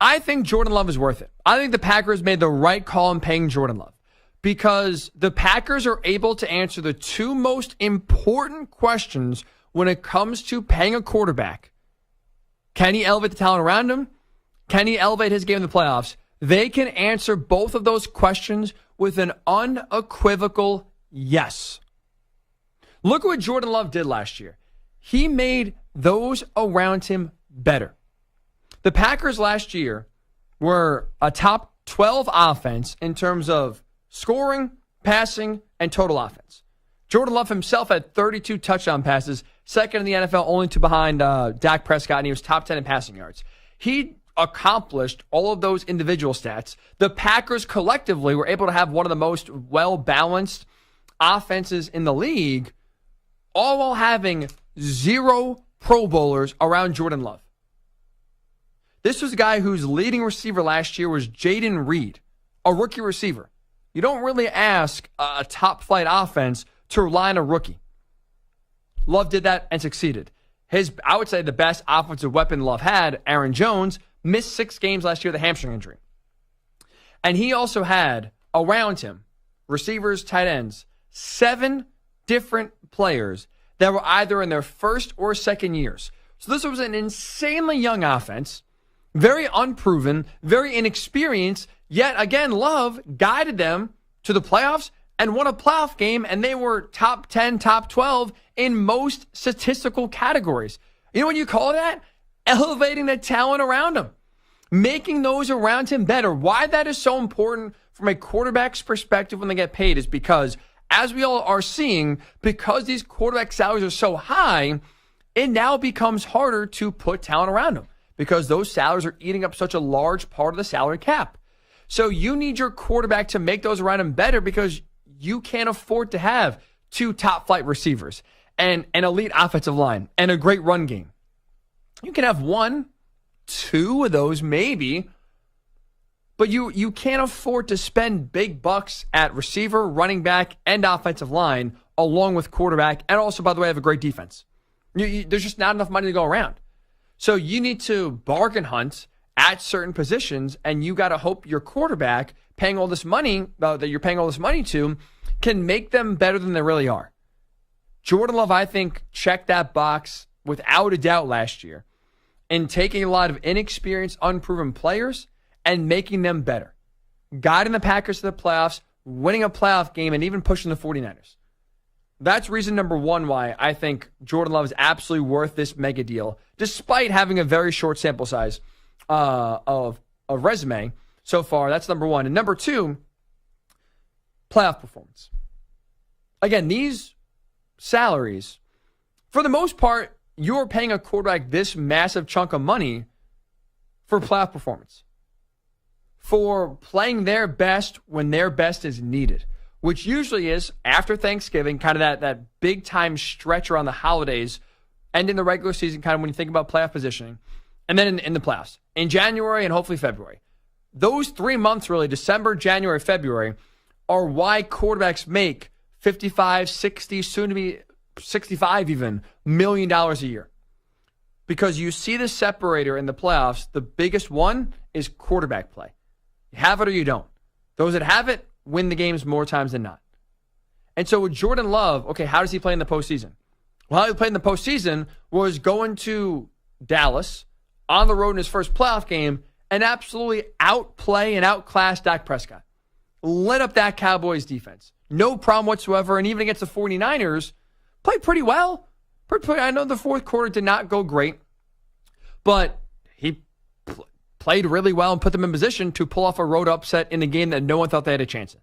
I think Jordan Love is worth it. I think the Packers made the right call in paying Jordan Love because the Packers are able to answer the two most important questions when it comes to paying a quarterback. Can he elevate the talent around him? Can he elevate his game in the playoffs? They can answer both of those questions with an unequivocal yes. Look at what Jordan Love did last year. He made those around him better. The Packers last year were a top 12 offense in terms of scoring, passing, and total offense. Jordan Love himself had 32 touchdown passes, second in the NFL, only to behind Dak Prescott, and he was top 10 in passing yards. He accomplished all of those individual stats. The Packers collectively were able to have one of the most well-balanced offenses in the league, all while having 0 Pro Bowlers around Jordan Love. This was a guy whose leading receiver last year was Jaden Reed, a rookie receiver. You don't really ask a top-flight offense to rely on a rookie. Love did that and succeeded. I would say the best offensive weapon Love had, Aaron Jones, missed 6 games last year with a hamstring injury. And he also had around him, receivers, tight ends, 7 different players that were either in their first or second years. So this was an insanely young offense, very unproven, very inexperienced, yet again, Love guided them to the playoffs and won a playoff game, and they were top 10, top 12 in most statistical categories. You know what you call that? Elevating the talent around him, making those around him better. Why that is so important from a quarterback's perspective when they get paid is because, as we all are seeing, because these quarterback salaries are so high, it now becomes harder to put talent around them because those salaries are eating up such a large part of the salary cap. So you need your quarterback to make those around him better because you can't afford to have 2 top-flight receivers and an elite offensive line and a great run game. You can have 1, 2 of those maybe, but you can't afford to spend big bucks at receiver, running back, and offensive line along with quarterback, and also, by the way, have a great defense. There's just not enough money to go around. So you need to bargain hunt at certain positions, and you got to hope your quarterback paying all this money that you're paying all this money to can make them better than they really are. Jordan Love, I think, checked that box without a doubt last year in taking a lot of inexperienced, unproven players and making them better. Guiding the Packers to the playoffs, winning a playoff game, and even pushing the 49ers. That's reason number 1 why I think Jordan Love is absolutely worth this mega deal, despite having a very short sample size of resume so far. That's number 1. And number 2, playoff performance. Again, these salaries, for the most part, you're paying a quarterback this massive chunk of money for playoff performance, for playing their best when their best is needed, which usually is after Thanksgiving, kind of that big-time stretch around the holidays, and in the regular season, kind of when you think about playoff positioning, and then in the playoffs, in January and hopefully February. Those 3 months, really, December, January, February, are why quarterbacks make $55, $60, soon to be $65 even, $1 million a year. Because you see the separator in the playoffs, the biggest one is quarterback play. You have it or you don't. Those that have it win the games more times than not. And so with Jordan Love, okay, how does he play in the postseason? Well, how he played in the postseason was going to Dallas on the road in his first playoff game and absolutely outplay and outclass Dak Prescott. Lit up that Cowboys defense. No problem whatsoever. And even against the 49ers, played pretty well. I know the fourth quarter did not go great, but he played really well and put them in position to pull off a road upset in a game that no one thought they had a chance in.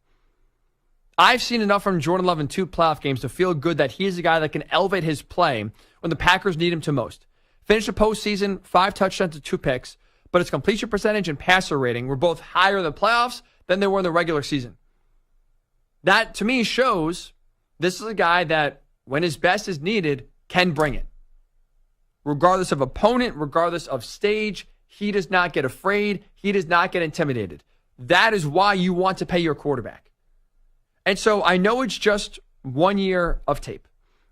I've seen enough from Jordan Love in 2 playoff games to feel good that he's a guy that can elevate his play when the Packers need him to most. Finished the postseason, 5 touchdowns and 2 picks, but his completion percentage and passer rating were both higher in the playoffs than they were in the regular season. That, to me, shows this is a guy that, when his best is needed, can bring it. Regardless of opponent, regardless of stage, he does not get afraid. He does not get intimidated. That is why you want to pay your quarterback. And so I know it's just 1 year of tape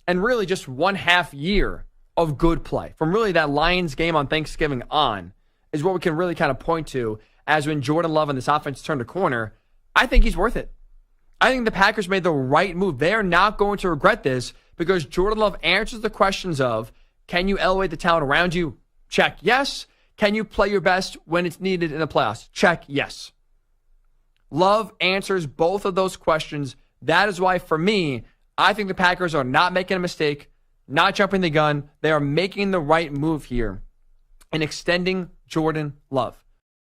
and really just 1/2 year of good play from really that Lions game on Thanksgiving on is what we can really kind of point to as when Jordan Love and this offense turned a corner. I think he's worth it. I think the Packers made the right move. They are not going to regret this because Jordan Love answers the questions of, can you elevate the talent around you? Check, yes. Can you play your best when it's needed in the playoffs? Check, yes. Love answers both of those questions. That is why, for me, I think the Packers are not making a mistake, not jumping the gun. They are making the right move here and extending Jordan Love.